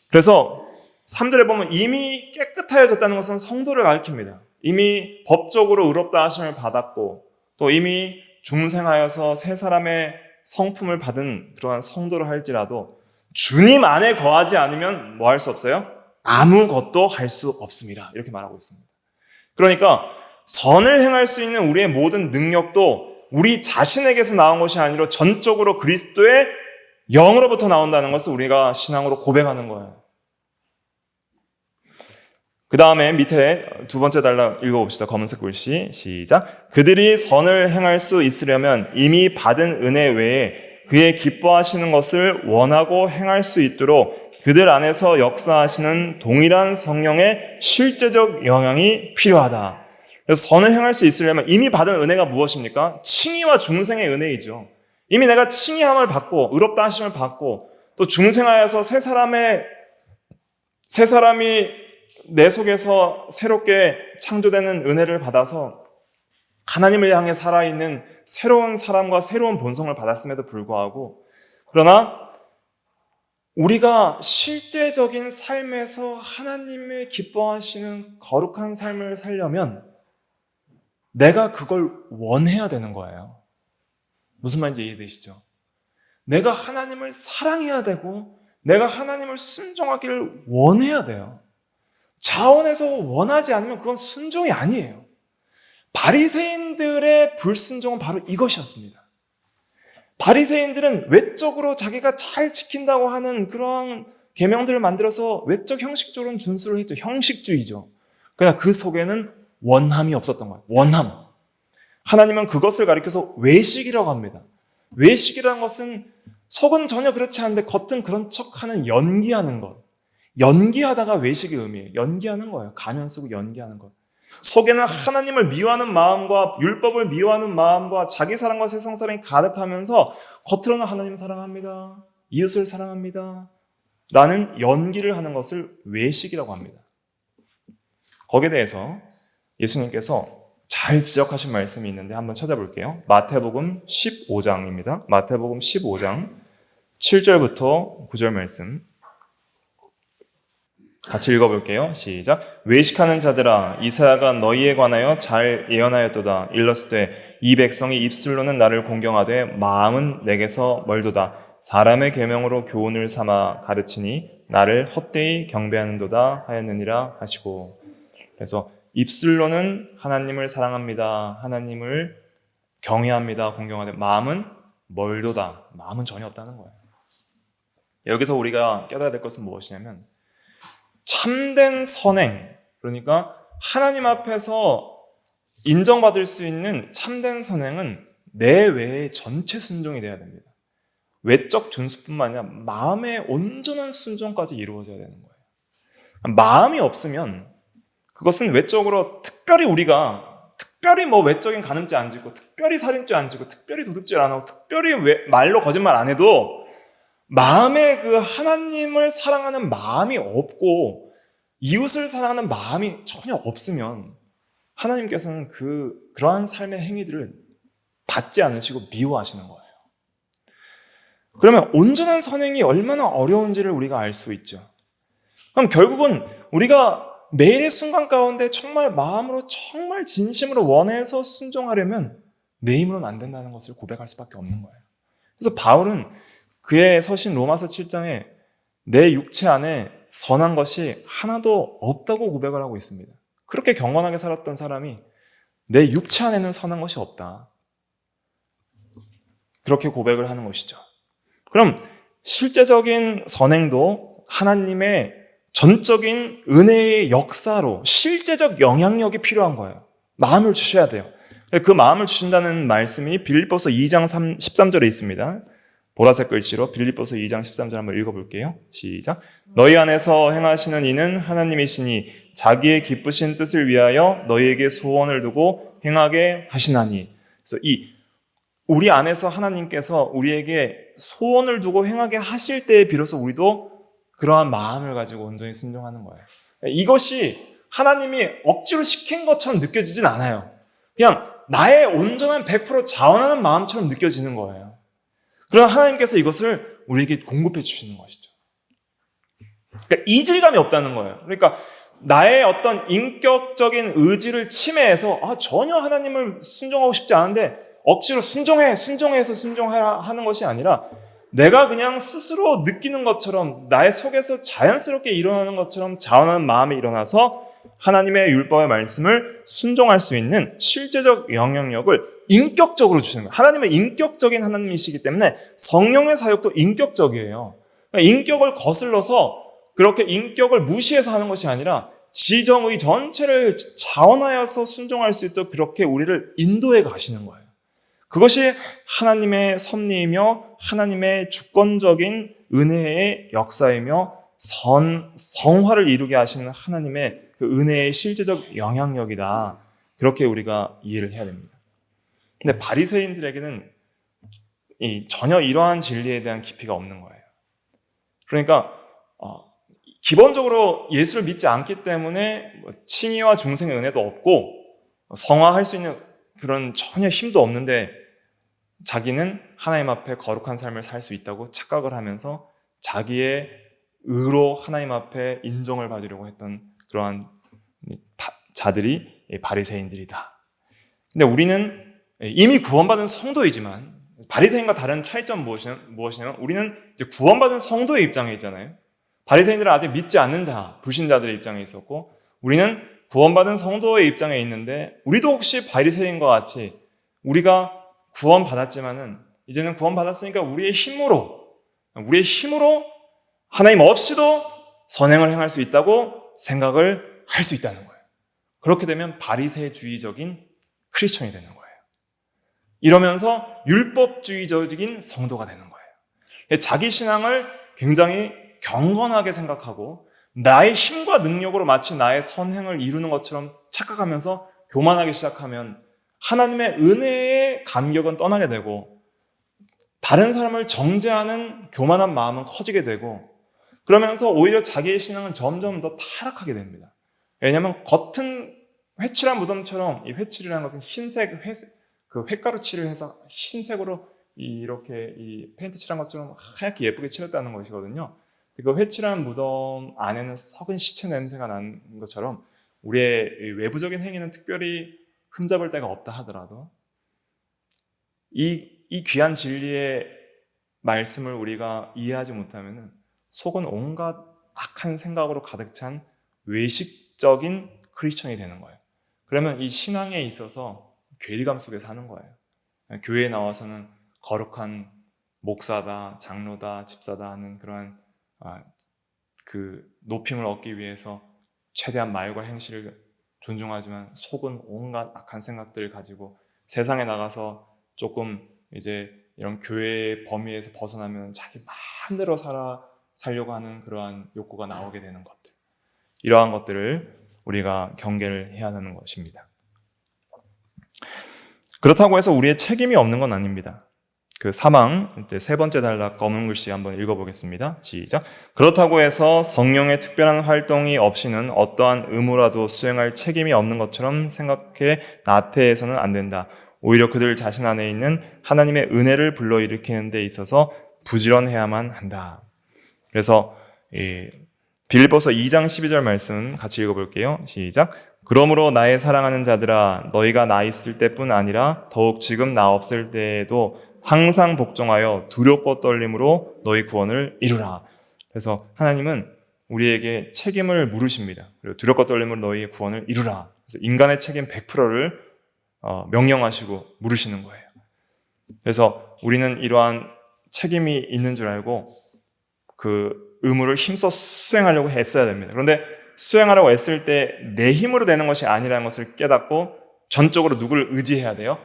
그래서 3절에 보면 이미 깨끗하여졌다는 것은 성도를 가리킵니다. 이미 법적으로 의롭다 하심을 받았고 또 이미 중생하여서 새 사람의 성품을 받은 그러한 성도를 할지라도 주님 안에 거하지 않으면 뭐 할 수 없어요? 아무것도 할 수 없습니다. 이렇게 말하고 있습니다. 그러니까 선을 행할 수 있는 우리의 모든 능력도 우리 자신에게서 나온 것이 아니라 전적으로 그리스도의 영으로부터 나온다는 것을 우리가 신앙으로 고백하는 거예요. 그 다음에 밑에 두 번째 달라 읽어봅시다. 검은색 글씨 시작. 그들이 선을 행할 수 있으려면 이미 받은 은혜 외에 그의 기뻐하시는 것을 원하고 행할 수 있도록 그들 안에서 역사하시는 동일한 성령의 실제적 영향이 필요하다. 그래서 선을 행할 수 있으려면 이미 받은 은혜가 무엇입니까? 칭의와 중생의 은혜이죠. 이미 내가 칭의함을 받고 의롭다 하심을 받고 또 중생하여서 새 사람이 내 속에서 새롭게 창조되는 은혜를 받아서 하나님을 향해 살아있는 새로운 사람과 새로운 본성을 받았음에도 불구하고 그러나 우리가 실제적인 삶에서 하나님의 기뻐하시는 거룩한 삶을 살려면 내가 그걸 원해야 되는 거예요. 무슨 말인지 이해되시죠? 내가 하나님을 사랑해야 되고 내가 하나님을 순종하기를 원해야 돼요. 자원해서 원하지 않으면 그건 순종이 아니에요. 바리새인들의 불순종은 바로 이것이었습니다. 바리새인들은 외적으로 자기가 잘 지킨다고 하는 그런 계명들을 만들어서 외적 형식적으로는 준수를 했죠. 형식주의죠. 그러나 그 속에는 원함이 없었던 거예요. 원함. 하나님은 그것을 가리켜서 외식이라고 합니다. 외식이라는 것은 속은 전혀 그렇지 않은데 겉은 그런 척하는 연기하는 것. 연기하다가 외식의 의미예요. 연기하는 거예요. 가면 쓰고 연기하는 것. 속에는 하나님을 미워하는 마음과 율법을 미워하는 마음과 자기 사랑과 세상 사랑이 가득하면서 겉으로는 하나님 사랑합니다. 이웃을 사랑합니다. 라는 연기를 하는 것을 외식이라고 합니다. 거기에 대해서 예수님께서 잘 지적하신 말씀이 있는데 한번 찾아볼게요. 마태복음 15장입니다. 마태복음 15장 7절부터 9절 말씀. 같이 읽어볼게요. 시작. 외식하는 자들아, 이사야가 너희에 관하여 잘 예언하였도다. 일렀으되 이 백성이 입술로는 나를 공경하되 마음은 내게서 멀도다. 사람의 계명으로 교훈을 삼아 가르치니 나를 헛되이 경배하는도다 하였느니라 하시고. 그래서 입술로는 하나님을 사랑합니다. 하나님을 경외합니다. 공경하되 마음은 멀도다. 마음은 전혀 없다는 거예요. 여기서 우리가 깨달아야 될 것은 무엇이냐면 참된 선행, 그러니까 하나님 앞에서 인정받을 수 있는 참된 선행은 내 외의 전체 순종이 돼야 됩니다. 외적 준수뿐만 아니라 마음의 온전한 순종까지 이루어져야 되는 거예요. 마음이 없으면 그것은 외적으로 특별히 우리가 뭐 외적인 간음죄 안 지고 특별히 살인죄 안 지고 특별히 도둑질 안 하고 특별히 말로 거짓말 안 해도 마음에 그 하나님을 사랑하는 마음이 없고 이웃을 사랑하는 마음이 전혀 없으면 하나님께서는 그러한 삶의 행위들을 받지 않으시고 미워하시는 거예요. 그러면 온전한 선행이 얼마나 어려운지를 우리가 알 수 있죠. 그럼 결국은 우리가 매일의 순간 가운데 정말 마음으로 정말 진심으로 원해서 순종하려면 내 힘으로는 안 된다는 것을 고백할 수밖에 없는 거예요. 그래서 바울은 그의 서신 로마서 7장에 내 육체 안에 선한 것이 하나도 없다고 고백을 하고 있습니다. 그렇게 경건하게 살았던 사람이 내 육체 안에는 선한 것이 없다. 그렇게 고백을 하는 것이죠. 그럼 실제적인 선행도 하나님의 전적인 은혜의 역사로 실제적 영향력이 필요한 거예요. 마음을 주셔야 돼요. 그 마음을 주신다는 말씀이 빌립보서 2장 13절에 있습니다. 보라색 글씨로 빌립보서 2장 13절 한번 읽어볼게요. 시작. 너희 안에서 행하시는 이는 하나님이시니 자기의 기쁘신 뜻을 위하여 너희에게 소원을 두고 행하게 하시나니. 그래서 우리 안에서 하나님께서 우리에게 소원을 두고 행하게 하실 때에 비로소 우리도 그러한 마음을 가지고 온전히 순종하는 거예요. 이것이 하나님이 억지로 시킨 것처럼 느껴지진 않아요. 그냥 나의 온전한 100% 자원하는 마음처럼 느껴지는 거예요. 그러나 하나님께서 이것을 우리에게 공급해 주시는 것이죠. 그러니까 이질감이 없다는 거예요. 그러니까 나의 어떤 인격적인 의지를 침해해서 전혀 하나님을 순종하고 싶지 않은데 억지로 순종해서 순종해라 하는 것이 아니라 내가 그냥 스스로 느끼는 것처럼 나의 속에서 자연스럽게 일어나는 것처럼 자원하는 마음이 일어나서 하나님의 율법의 말씀을 순종할 수 있는 실제적 영향력을 인격적으로 주시는 거예요. 하나님은 인격적인 하나님이시기 때문에 성령의 사역도 인격적이에요. 그러니까 인격을 거슬러서 그렇게 인격을 무시해서 하는 것이 아니라 지정의 전체를 자원하여서 순종할 수 있도록 그렇게 우리를 인도해 가시는 거예요. 그것이 하나님의 섭리이며 하나님의 주권적인 은혜의 역사이며 성화를 이루게 하시는 하나님의 그 은혜의 실제적 영향력이다. 그렇게 우리가 이해를 해야 됩니다. 근데 바리새인들에게는 전혀 이러한 진리에 대한 깊이가 없는 거예요. 그러니까 기본적으로 예수를 믿지 않기 때문에 칭의와 중생의 은혜도 없고 성화할 수 있는 그런 전혀 힘도 없는데 자기는 하나님 앞에 거룩한 삶을 살 수 있다고 착각을 하면서 자기의 의로 하나님 앞에 인정을 받으려고 했던 그러한 자들이 바리새인들이다. 근데 우리는 이미 구원받은 성도이지만 바리새인과 다른 차이점은 무엇이냐면 우리는 이제 구원받은 성도의 입장에 있잖아요. 바리새인들은 아직 믿지 않는 자, 불신자들의 입장에 있었고 우리는 구원받은 성도의 입장에 있는데 우리도 혹시 바리새인과 같이 우리가 구원받았지만은 이제는 구원받았으니까 우리의 힘으로 하나님 없이도 선행을 행할 수 있다고 생각을 할 수 있다는 거예요. 그렇게 되면 바리새주의적인 크리스천이 되는 거예요. 이러면서 율법주의적인 성도가 되는 거예요. 자기 신앙을 굉장히 경건하게 생각하고 나의 힘과 능력으로 마치 나의 선행을 이루는 것처럼 착각하면서 교만하기 시작하면 하나님의 은혜의 감격은 떠나게 되고 다른 사람을 정죄하는 교만한 마음은 커지게 되고 그러면서 오히려 자기의 신앙은 점점 더 타락하게 됩니다. 왜냐하면 겉은 회칠한 무덤처럼 이 회칠이라는 것은 흰색 그 횟가루 칠을 해서 흰색으로 이렇게 이 페인트 칠한 것처럼 하얗게 예쁘게 칠했다는 것이거든요. 그 회칠한 무덤 안에는 썩은 시체 냄새가 나는 것처럼 우리의 외부적인 행위는 특별히 흠잡을 데가 없다 하더라도 이 귀한 진리의 말씀을 우리가 이해하지 못하면 속은 온갖 악한 생각으로 가득 찬 외식적인 크리스천이 되는 거예요. 그러면 이 신앙에 있어서 괴리감 속에 사는 거예요. 교회에 나와서는 거룩한 목사다, 장로다, 집사다 하는 그러한 그 높임을 얻기 위해서 최대한 말과 행실을 존중하지만 속은 온갖 악한 생각들을 가지고 세상에 나가서 조금 이제 이런 교회의 범위에서 벗어나면 자기 마음대로 살려고 하는 그러한 욕구가 나오게 되는 것들, 이러한 것들을 우리가 경계를 해야 하는 것입니다. 그렇다고 해서 우리의 책임이 없는 건 아닙니다. 그 사망, 이제 세 번째 단락 검은 글씨 한번 읽어보겠습니다. 시작. 그렇다고 해서 성령의 특별한 활동이 없이는 어떠한 의무라도 수행할 책임이 없는 것처럼 생각해 나태해서는 안 된다. 오히려 그들 자신 안에 있는 하나님의 은혜를 불러일으키는 데 있어서 부지런해야만 한다. 그래서 빌립보서 2장 12절 말씀 같이 읽어볼게요. 시작. 그러므로 나의 사랑하는 자들아, 너희가 나 있을 때뿐 아니라 더욱 지금 나 없을 때에도 항상 복종하여 두렵고 떨림으로 너희 구원을 이루라. 그래서 하나님은 우리에게 책임을 물으십니다. 그리고 두렵고 떨림으로 너희의 구원을 이루라. 그래서 인간의 책임 100%를 명령하시고 물으시는 거예요. 그래서 우리는 이러한 책임이 있는 줄 알고 그 의무를 힘써 수행하려고 했어야 됩니다. 그런데 수행하려고 했을 때 내 힘으로 되는 것이 아니라는 것을 깨닫고 전적으로 누구를 의지해야 돼요?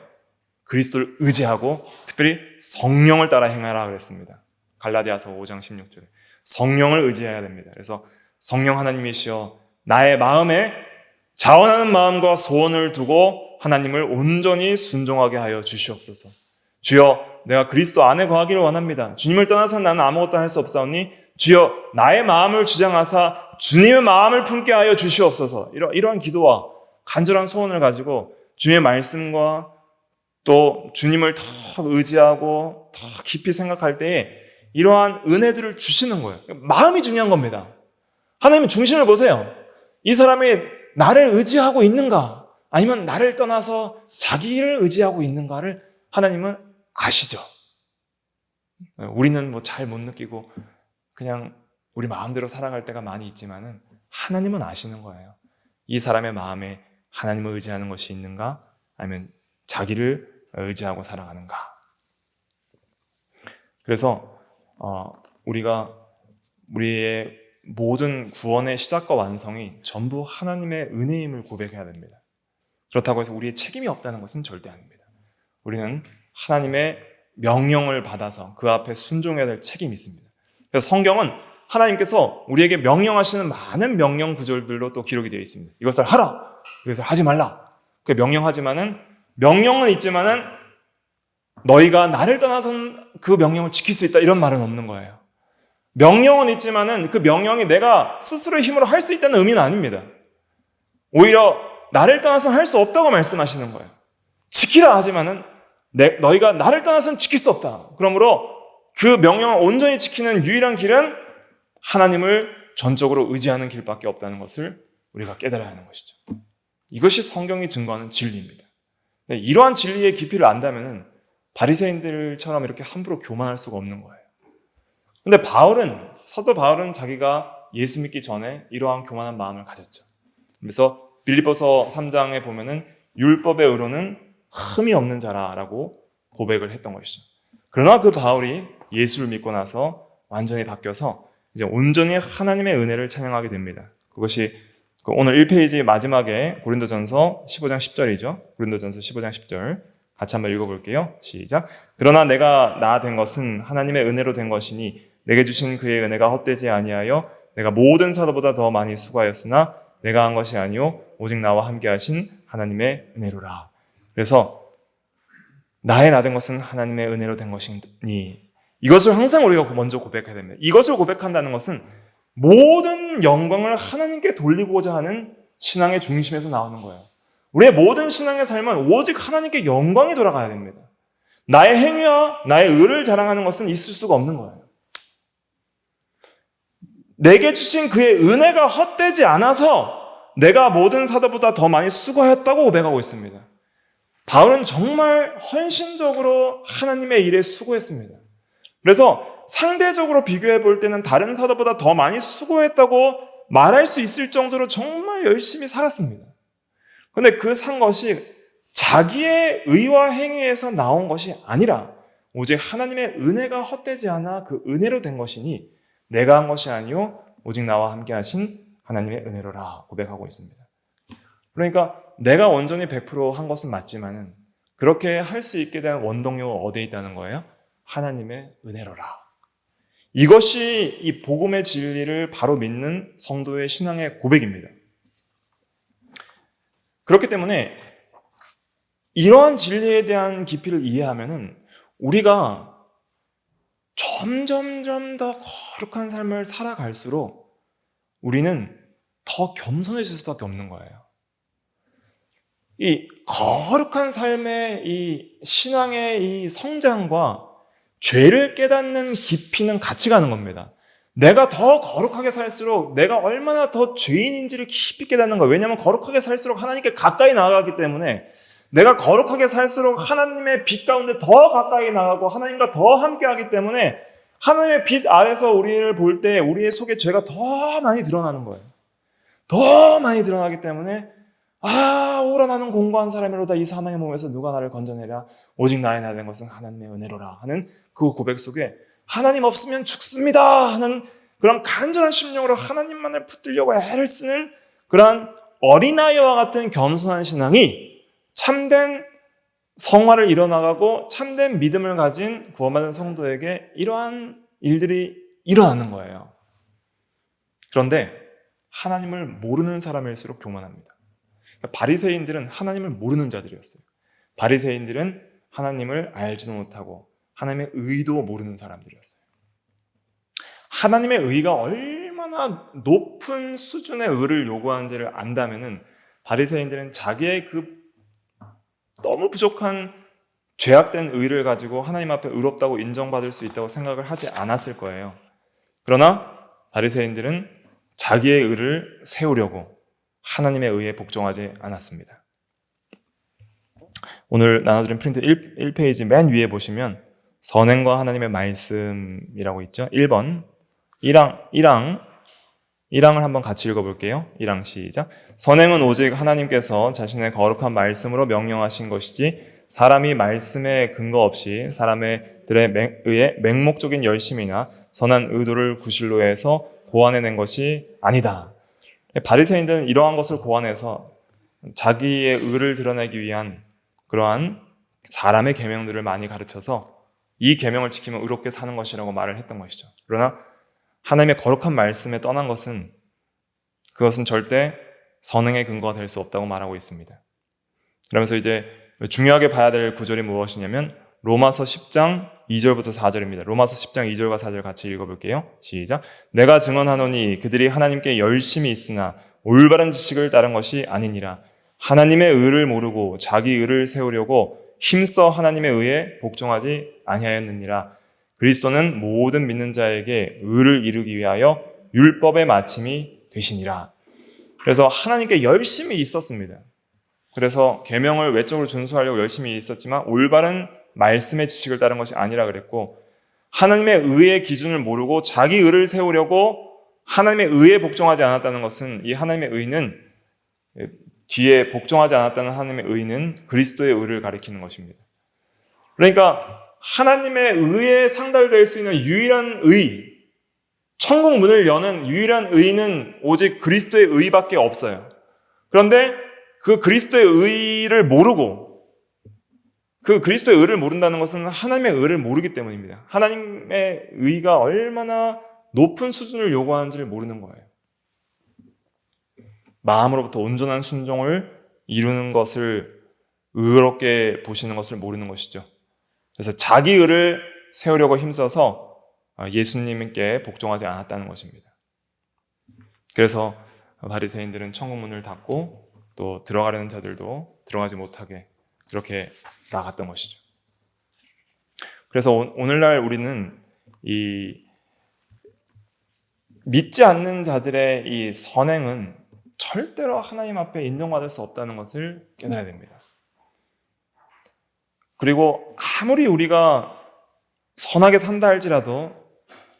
그리스도를 의지하고 특별히 성령을 따라 행하라 그랬습니다. 갈라디아서 5장 16절에 성령을 의지해야 됩니다. 그래서 성령 하나님이시여 나의 마음에 자원하는 마음과 소원을 두고 하나님을 온전히 순종하게 하여 주시옵소서. 주여 내가 그리스도 안에 거하기를 원합니다. 주님을 떠나서 나는 아무것도 할 수 없사오니 주여 나의 마음을 주장하사 주님의 마음을 품게 하여 주시옵소서. 이러한 기도와 간절한 소원을 가지고 주의 말씀과 또 주님을 더 의지하고 더 깊이 생각할 때에 이러한 은혜들을 주시는 거예요. 마음이 중요한 겁니다. 하나님의 중심을 보세요. 이 사람이 나를 의지하고 있는가 아니면 나를 떠나서 자기를 의지하고 있는가를 하나님은 아시죠. 우리는 뭐 잘 못 느끼고 그냥 우리 마음대로 살아갈 때가 많이 있지만은 하나님은 아시는 거예요. 이 사람의 마음에 하나님을 의지하는 것이 있는가 아니면 자기를 의지하고 살아가는가. 그래서 우리가 우리의 모든 구원의 시작과 완성이 전부 하나님의 은혜임을 고백해야 됩니다. 그렇다고 해서 우리의 책임이 없다는 것은 절대 아닙니다. 우리는 하나님의 명령을 받아서 그 앞에 순종해야 될 책임이 있습니다. 그래서 성경은 하나님께서 우리에게 명령하시는 많은 명령 구절들로 또 기록이 되어 있습니다. 이것을 하라, 이것을 하지 말라. 그 명령은 있지만은 너희가 나를 떠나서는 그 명령을 지킬 수 있다 이런 말은 없는 거예요. 명령은 있지만은 그 명령이 내가 스스로의 힘으로 할 수 있다는 의미는 아닙니다. 오히려 나를 떠나서는 할 수 없다고 말씀하시는 거예요. 지키라 하지만은 너희가 나를 떠나서는 지킬 수 없다. 그러므로 그 명령을 온전히 지키는 유일한 길은 하나님을 전적으로 의지하는 길밖에 없다는 것을 우리가 깨달아야 하는 것이죠. 이것이 성경이 증거하는 진리입니다. 이러한 진리의 깊이를 안다면 바리새인들처럼 이렇게 함부로 교만할 수가 없는 거예요. 근데 사도 바울은 자기가 예수 믿기 전에 이러한 교만한 마음을 가졌죠. 그래서 빌립보서 3장에 보면은 율법의 의로는 흠이 없는 자라라고 고백을 했던 것이죠. 그러나 그 바울이 예수를 믿고 나서 완전히 바뀌어서 이제 온전히 하나님의 은혜를 찬양하게 됩니다. 그것이 오늘 1페이지 마지막에 고린도전서 15장 10절이죠. 고린도전서 15장 10절 같이 한번 읽어볼게요. 시작. 그러나 내가 나 된 것은 하나님의 은혜로 된 것이니 내게 주신 그의 은혜가 헛되지 아니하여 내가 모든 사도보다 더 많이 수고하였으나 내가 한 것이 아니요 오직 나와 함께 하신 하나님의 은혜로라. 그래서 나의 나 된 것은 하나님의 은혜로 된 것이니 이것을 항상 우리가 먼저 고백해야 됩니다. 이것을 고백한다는 것은 모든 영광을 하나님께 돌리고자 하는 신앙의 중심에서 나오는 거예요. 우리의 모든 신앙의 삶은 오직 하나님께 영광이 돌아가야 됩니다. 나의 행위와 나의 의를 자랑하는 것은 있을 수가 없는 거예요. 내게 주신 그의 은혜가 헛되지 않아서 내가 모든 사도보다 더 많이 수고하였다고 고백하고 있습니다. 바울은 정말 헌신적으로 하나님의 일에 수고했습니다. 그래서 상대적으로 비교해 볼 때는 다른 사도보다 더 많이 수고했다고 말할 수 있을 정도로 정말 열심히 살았습니다. 그런데 그 산 것이 자기의 의와 행위에서 나온 것이 아니라 오직 하나님의 은혜가 헛되지 않아 그 은혜로 된 것이니 내가 한 것이 아니요 오직 나와 함께 하신 하나님의 은혜로라 고백하고 있습니다. 그러니까 내가 온전히 100% 한 것은 맞지만은 그렇게 할 수 있게 된 원동력은 어디에 있다는 거예요? 하나님의 은혜로라. 이것이 이 복음의 진리를 바로 믿는 성도의 신앙의 고백입니다. 그렇기 때문에 이러한 진리에 대한 깊이를 이해하면은 우리가 점점점 더 거룩한 삶을 살아갈수록 우리는 더 겸손해질 수밖에 없는 거예요. 이 거룩한 삶의 이 신앙의 이 성장과 죄를 깨닫는 깊이는 같이 가는 겁니다. 내가 더 거룩하게 살수록 내가 얼마나 더 죄인인지를 깊이 깨닫는 거예요. 왜냐하면 거룩하게 살수록 하나님께 가까이 나아가기 때문에 내가 거룩하게 살수록 하나님의 빛 가운데 더 가까이 나가고 하나님과 더 함께하기 때문에 하나님의 빛 아래서 우리를 볼 때 우리의 속에 죄가 더 많이 드러나는 거예요. 더 많이 드러나기 때문에 오라 나는 공고한 사람이로다 이 사망의 몸에서 누가 나를 건져내랴 오직 나의 나 된 것은 하나님의 은혜로라 하는 그 고백 속에 하나님 없으면 죽습니다 하는 그런 간절한 심령으로 하나님만을 붙들려고 애를 쓰는 그런 어린아이와 같은 겸손한 신앙이 참된 성화를 이뤄나가고 참된 믿음을 가진 구원받은 성도에게 이러한 일들이 일어나는 거예요. 그런데 하나님을 모르는 사람일수록 교만합니다. 바리새인들은 하나님을 모르는 자들이었어요. 바리새인들은 하나님을 알지도 못하고 하나님의 의도 모르는 사람들이었어요. 하나님의 의가 얼마나 높은 수준의 의를 요구하는지를 안다면은 바리새인들은 자기의 그 너무 부족한 죄악된 의를 가지고 하나님 앞에 의롭다고 인정받을 수 있다고 생각을 하지 않았을 거예요. 그러나 바리새인들은 자기의 의를 세우려고 하나님의 의에 복종하지 않았습니다. 오늘 나눠드린 프린트 1페이지 맨 위에 보시면 선행과 하나님의 말씀이라고 있죠. 1번 1항을 한번 같이 읽어볼게요. 1항 시작. 선행은 오직 하나님께서 자신의 거룩한 말씀으로 명령하신 것이지 사람이 말씀에 근거 없이 사람들의 의해 맹목적인 열심이나 선한 의도를 구실로 해서 고안해낸 것이 아니다. 바리새인들은 이러한 것을 고안해서 자기의 의를 드러내기 위한 그러한 사람의 계명들을 많이 가르쳐서 이 계명을 지키면 의롭게 사는 것이라고 말을 했던 것이죠. 그러나 하나님의 거룩한 말씀에 떠난 것은 그것은 절대 선행의 근거가 될 수 없다고 말하고 있습니다. 그러면서 이제 중요하게 봐야 될 구절이 무엇이냐면 로마서 10장 2절부터 4절입니다. 로마서 10장 2절과 4절 같이 읽어볼게요. 시작. 내가 증언하노니 그들이 하나님께 열심히 있으나 올바른 지식을 따른 것이 아니니라. 하나님의 의를 모르고 자기 의를 세우려고 힘써 하나님의 의에 복종하지 아니하였느니라. 그리스도는 모든 믿는 자에게 의를 이루기 위하여 율법의 마침이 되시니라. 그래서 하나님께 열심히 있었습니다. 그래서 계명을 외적으로 준수하려고 열심히 있었지만 올바른 말씀의 지식을 따른 것이 아니라 그랬고 하나님의 의의 기준을 모르고 자기 의를 세우려고 하나님의 의에 복종하지 않았다는 것은 이 하나님의 의는 뒤에 복종하지 않았다는 하나님의 의는 그리스도의 의를 가리키는 것입니다. 그러니까 하나님의 의에 상달될 수 있는 유일한 의, 천국 문을 여는 유일한 의는 오직 그리스도의 의밖에 없어요. 그런데 그 그리스도의 의를 모르고 그 그리스도의 의를 모른다는 것은 하나님의 의를 모르기 때문입니다. 하나님의 의가 얼마나 높은 수준을 요구하는지를 모르는 거예요. 마음으로부터 온전한 순종을 이루는 것을 의롭게 보시는 것을 모르는 것이죠. 그래서 자기 의를 세우려고 힘써서 예수님께 복종하지 않았다는 것입니다. 그래서 바리새인들은 천국 문을 닫고 또 들어가려는 자들도 들어가지 못하게 그렇게 나갔던 것이죠. 그래서 오늘날 우리는 이 믿지 않는 자들의 이 선행은 절대로 하나님 앞에 인정받을 수 없다는 것을 깨달아야 됩니다. 그리고 아무리 우리가 선하게 산다 할지라도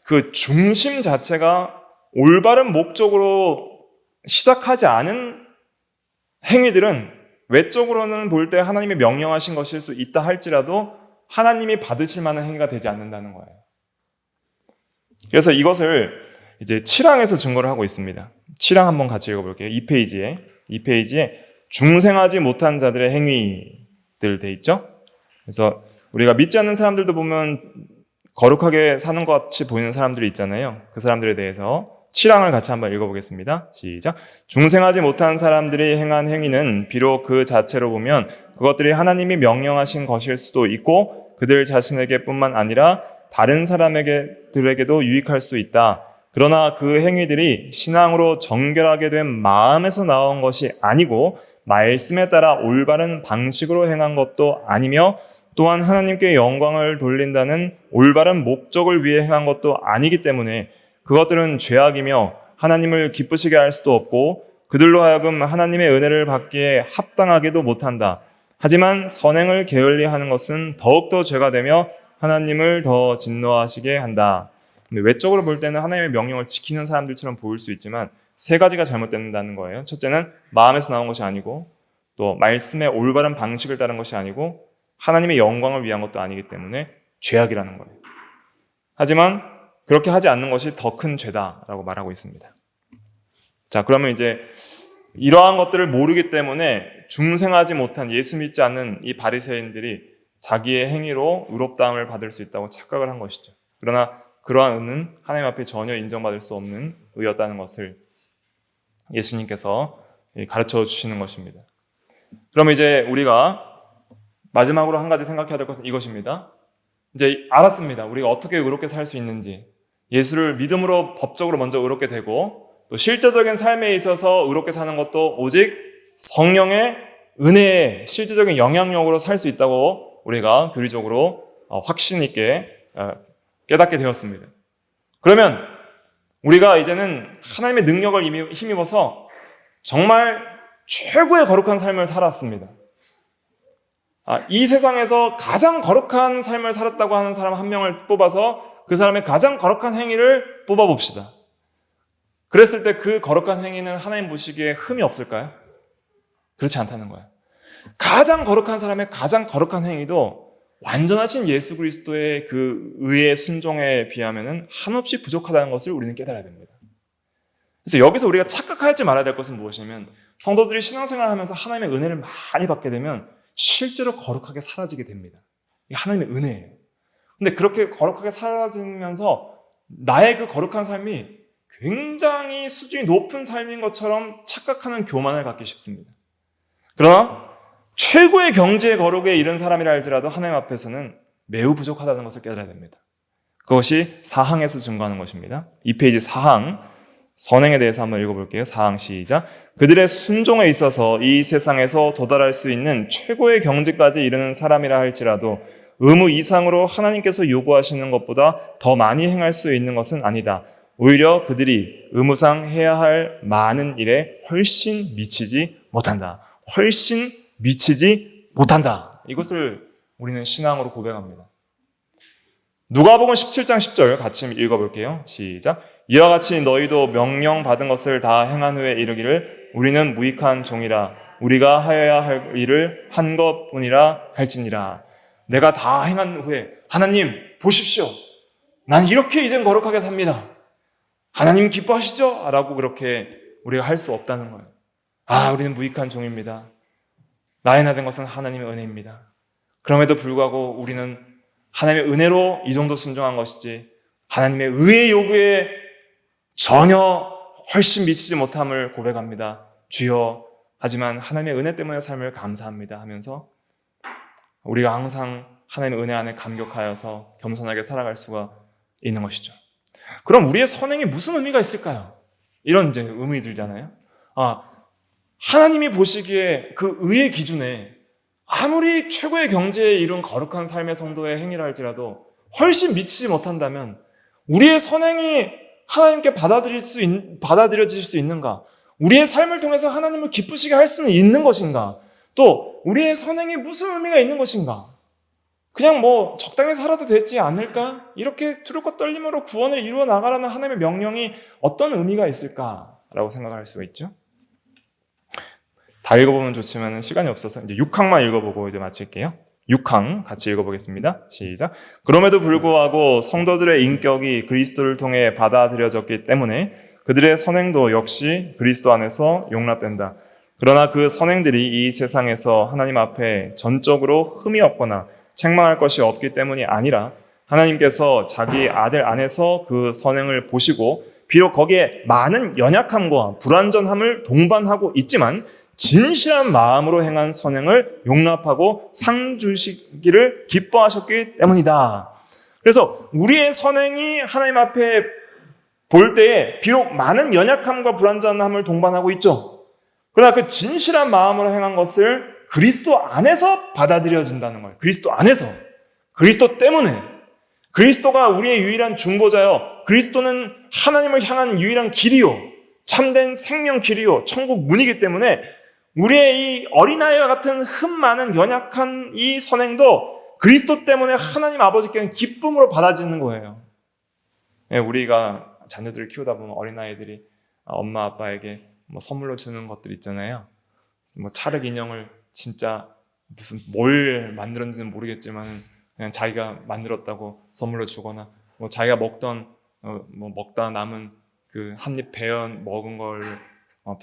그 중심 자체가 올바른 목적으로 시작하지 않은 행위들은 외적으로는 볼 때 하나님이 명령하신 것일 수 있다 할지라도 하나님이 받으실 만한 행위가 되지 않는다는 거예요. 그래서 이것을 이제 7항에서 증거를 하고 있습니다. 7항 한번 같이 읽어볼게요. 2페이지에 중생하지 못한 자들의 행위들 돼 있죠? 그래서 우리가 믿지 않는 사람들도 보면 거룩하게 사는 것 같이 보이는 사람들이 있잖아요. 그 사람들에 대해서 7항을 같이 한번 읽어보겠습니다. 시작. 중생하지 못한 사람들이 행한 행위는 비록 그 자체로 보면 그것들이 하나님이 명령하신 것일 수도 있고 그들 자신에게 뿐만 아니라 다른 사람들에게도 유익할 수 있다. 그러나 그 행위들이 신앙으로 정결하게 된 마음에서 나온 것이 아니고 말씀에 따라 올바른 방식으로 행한 것도 아니며 또한 하나님께 영광을 돌린다는 올바른 목적을 위해 행한 것도 아니기 때문에 그것들은 죄악이며 하나님을 기쁘시게 할 수도 없고 그들로 하여금 하나님의 은혜를 받기에 합당하게도 못한다. 하지만 선행을 게을리하는 것은 더욱더 죄가 되며 하나님을 더 진노하시게 한다. 근데 외적으로 볼 때는 하나님의 명령을 지키는 사람들처럼 보일 수 있지만 세 가지가 잘못된다는 거예요. 첫째는 마음에서 나온 것이 아니고 또 말씀의 올바른 방식을 따른 것이 아니고 하나님의 영광을 위한 것도 아니기 때문에 죄악이라는 거예요. 하지만 그렇게 하지 않는 것이 더 큰 죄다라고 말하고 있습니다. 자, 그러면 이제 이러한 것들을 모르기 때문에 중생하지 못한 예수 믿지 않는 이 바리새인들이 자기의 행위로 의롭다함을 받을 수 있다고 착각을 한 것이죠. 그러나 그러한 의는 하나님 앞에 전혀 인정받을 수 없는 의였다는 것을 예수님께서 가르쳐 주시는 것입니다. 그럼 이제 우리가 마지막으로 한 가지 생각해야 될 것은 이것입니다. 이제 알았습니다. 우리가 어떻게 의롭게 살 수 있는지. 예수를 믿음으로 법적으로 먼저 의롭게 되고 또 실제적인 삶에 있어서 의롭게 사는 것도 오직 성령의 은혜의 실제적인 영향력으로 살 수 있다고 우리가 교리적으로 확신 있게 깨닫게 되었습니다. 그러면 우리가 이제는 하나님의 능력을 힘입어서 정말 최고의 거룩한 삶을 살았습니다. 이 세상에서 가장 거룩한 삶을 살았다고 하는 사람 한 명을 뽑아서 그 사람의 가장 거룩한 행위를 뽑아봅시다. 그랬을 때 그 거룩한 행위는 하나님 보시기에 흠이 없을까요? 그렇지 않다는 거예요. 가장 거룩한 사람의 가장 거룩한 행위도 완전하신 예수 그리스도의 그 의의 순종에 비하면 한없이 부족하다는 것을 우리는 깨달아야 됩니다. 그래서 여기서 우리가 착각하지 말아야 될 것은 무엇이냐면 성도들이 신앙생활을 하면서 하나님의 은혜를 많이 받게 되면 실제로 거룩하게 사라지게 됩니다. 이게 하나님의 은혜예요. 근데 그렇게 거룩하게 사라지면서 나의 그 거룩한 삶이 굉장히 수준이 높은 삶인 것처럼 착각하는 교만을 갖기 쉽습니다. 그러나 최고의 경지의 거룩에 이른 사람이라 할지라도 하나님 앞에서는 매우 부족하다는 것을 깨달아야 됩니다. 그것이 4항에서 증거하는 것입니다. 2페이지 4항 선행에 대해서 한번 읽어볼게요. 4항 시작. 그들의 순종에 있어서 이 세상에서 도달할 수 있는 최고의 경지까지 이르는 사람이라 할지라도 의무 이상으로 하나님께서 요구하시는 것보다 더 많이 행할 수 있는 것은 아니다. 오히려 그들이 의무상 해야 할 많은 일에 훨씬 미치지 못한다. 훨씬 미치지 못한다. 이것을 우리는 신앙으로 고백합니다. 누가복음 17장 10절 같이 읽어볼게요. 시작. 이와 같이 너희도 명령받은 것을 다 행한 후에 이르기를 우리는 무익한 종이라 우리가 하여야 할 일을 한 것뿐이라 할지니라. 내가 다 행한 후에 하나님 보십시오. 난 이렇게 이젠 거룩하게 삽니다. 하나님 기뻐하시죠? 라고 그렇게 우리가 할 수 없다는 거예요. 우리는 무익한 종입니다. 나의 나 된 것은 하나님의 은혜입니다. 그럼에도 불구하고 우리는 하나님의 은혜로 이 정도 순종한 것이지 하나님의 의의 요구에 전혀 훨씬 미치지 못함을 고백합니다. 주여, 하지만 하나님의 은혜 때문에 삶을 감사합니다 하면서 우리가 항상 하나님의 은혜 안에 감격하여서 겸손하게 살아갈 수가 있는 것이죠. 그럼 우리의 선행이 무슨 의미가 있을까요? 이런 이제 의문이 들잖아요. 하나님이 보시기에 그 의의 기준에 아무리 최고의 경지에 이룬 거룩한 삶의 성도의 행위라 할지라도 훨씬 미치지 못한다면 우리의 선행이 하나님께 받아들여질 수 있는가? 우리의 삶을 통해서 하나님을 기쁘시게 할 수는 있는 것인가? 또 우리의 선행에 무슨 의미가 있는 것인가? 그냥 뭐 적당히 살아도 되지 않을까? 이렇게 두렵고 떨림으로 구원을 이루어 나가라는 하나님의 명령이 어떤 의미가 있을까라고 생각할 수가 있죠. 다 읽어보면 좋지만 시간이 없어서 이제 6항만 읽어보고 이제 마칠게요. 6항 같이 읽어보겠습니다. 시작. 그럼에도 불구하고 성도들의 인격이 그리스도를 통해 받아들여졌기 때문에 그들의 선행도 역시 그리스도 안에서 용납된다. 그러나 그 선행들이 이 세상에서 하나님 앞에 전적으로 흠이 없거나 책망할 것이 없기 때문이 아니라 하나님께서 자기 아들 안에서 그 선행을 보시고 비록 거기에 많은 연약함과 불완전함을 동반하고 있지만 진실한 마음으로 행한 선행을 용납하고 상 주시기를 기뻐하셨기 때문이다. 그래서 우리의 선행이 하나님 앞에 볼 때에 비록 많은 연약함과 불완전함을 동반하고 있죠. 그러나 그 진실한 마음으로 행한 것을 그리스도 안에서 받아들여진다는 거예요. 그리스도 안에서. 그리스도 때문에. 그리스도가 우리의 유일한 중보자요. 그리스도는 하나님을 향한 유일한 길이요. 참된 생명 길이요. 천국 문이기 때문에 우리의 이 어린아이와 같은 흠 많은 연약한 이 선행도 그리스도 때문에 하나님 아버지께는 기쁨으로 받아지는 거예요. 우리가 자녀들을 키우다 보면 어린아이들이 엄마 아빠에게 뭐 선물로 주는 것들 있잖아요. 뭐 찰흙 인형을 진짜 무슨 뭘 만들었는지는 모르겠지만 그냥 자기가 만들었다고 선물로 주거나 뭐 자기가 먹던 뭐 먹다 남은 그 한 입 베어 먹은 걸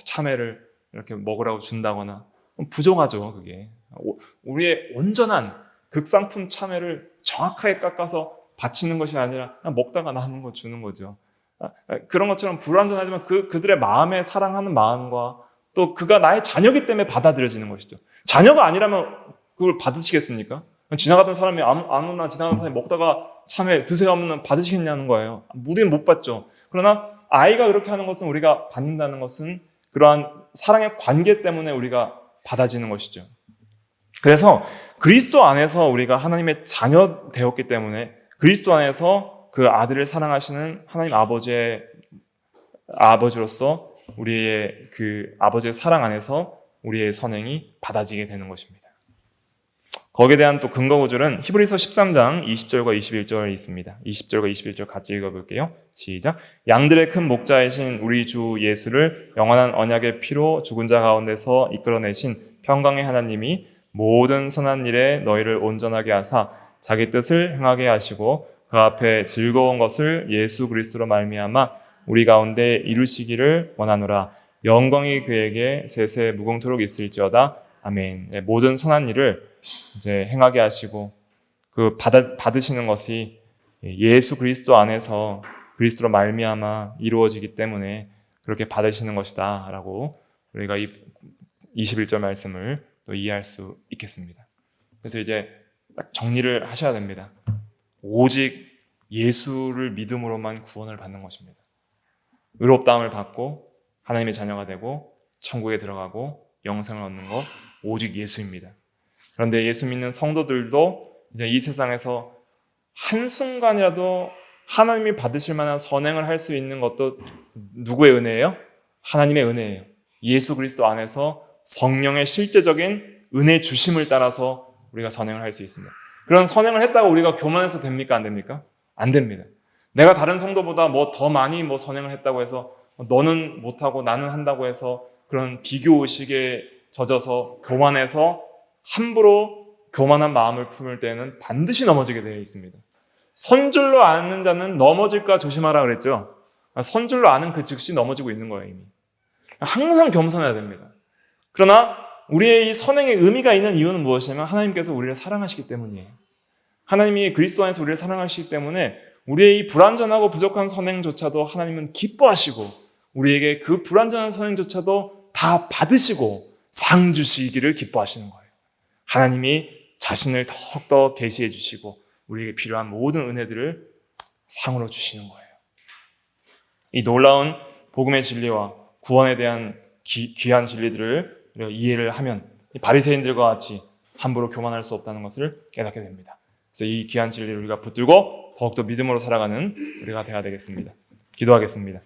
참외를 이렇게 먹으라고 준다거나 부족하죠. 그게 우리의 온전한 극상품 참외를 정확하게 깎아서 바치는 것이 아니라 그냥 먹다가 남은 거 주는 거죠. 그런 것처럼 불완전하지만 그들의 마음에 사랑하는 마음과 또 그가 나의 자녀이기 때문에 받아들여지는 것이죠. 자녀가 아니라면 그걸 받으시겠습니까? 지나가던 사람이 아무나 지나가던 사람이 먹다가 참외 드세요 하면 받으시겠냐는 거예요. 우리는 못 받죠. 그러나 아이가 그렇게 하는 것은 우리가 받는다는 것은 그러한 사랑의 관계 때문에 우리가 받아지는 것이죠. 그래서 그리스도 안에서 우리가 하나님의 자녀 되었기 때문에 그리스도 안에서 그 아들을 사랑하시는 하나님 아버지로서 우리의 그 아버지의 사랑 안에서 우리의 선행이 받아지게 되는 것입니다. 거기에 대한 또 근거 구절은 히브리서 13장 20절과 21절에 있습니다. 20절과 21절 같이 읽어볼게요. 시작. 양들의 큰 목자이신 우리 주 예수를 영원한 언약의 피로 죽은 자 가운데서 이끌어내신 평강의 하나님이 모든 선한 일에 너희를 온전하게 하사 자기 뜻을 행하게 하시고 그 앞에 즐거운 것을 예수 그리스도로 말미암아 우리 가운데 이루시기를 원하노라. 영광이 그에게 세세 무궁토록 있을지어다. 아멘. 모든 선한 일을 이제 행하게 하시고 그 받으시는 것이 예수 그리스도 안에서 그리스도로 말미암아 이루어지기 때문에 그렇게 받으시는 것이다라고 우리가 이 21절 말씀을 또 이해할 수 있겠습니다. 그래서 이제 딱 정리를 하셔야 됩니다. 오직 예수를 믿음으로만 구원을 받는 것입니다. 의롭다함을 받고 하나님의 자녀가 되고 천국에 들어가고 영생을 얻는 것 오직 예수입니다. 그런데 예수 믿는 성도들도 이제 이 세상에서 한순간이라도 하나님이 받으실 만한 선행을 할 수 있는 것도 누구의 은혜예요? 하나님의 은혜예요. 예수 그리스도 안에서 성령의 실제적인 은혜 주심을 따라서 우리가 선행을 할 수 있습니다. 그런 선행을 했다고 우리가 교만해서 됩니까? 안 됩니까? 안 됩니다. 내가 다른 성도보다 뭐 더 많이 뭐 선행을 했다고 해서 너는 못하고 나는 한다고 해서 그런 비교의식에 젖어서 교만해서 함부로 교만한 마음을 품을 때는 반드시 넘어지게 되어 있습니다. 선줄로 아는 자는 넘어질까 조심하라 그랬죠. 선줄로 아는 그 즉시 넘어지고 있는 거예요, 이미. 항상 겸손해야 됩니다. 그러나 우리의 이 선행의 의미가 있는 이유는 무엇이냐면 하나님께서 우리를 사랑하시기 때문이에요. 하나님이 그리스도 안에서 우리를 사랑하시기 때문에 우리의 이 불완전하고 부족한 선행조차도 하나님은 기뻐하시고 우리에게 그 불완전한 선행조차도 다 받으시고 상 주시기를 기뻐하시는 거예요. 하나님이 자신을 더욱더 계시해 주시고 우리에게 필요한 모든 은혜들을 상으로 주시는 거예요. 이 놀라운 복음의 진리와 구원에 대한 귀한 진리들을 이해를 하면 바리새인들과 같이 함부로 교만할 수 없다는 것을 깨닫게 됩니다. 그래서 이 귀한 진리를 우리가 붙들고 더욱더 믿음으로 살아가는 우리가 되어야 되겠습니다. 기도하겠습니다.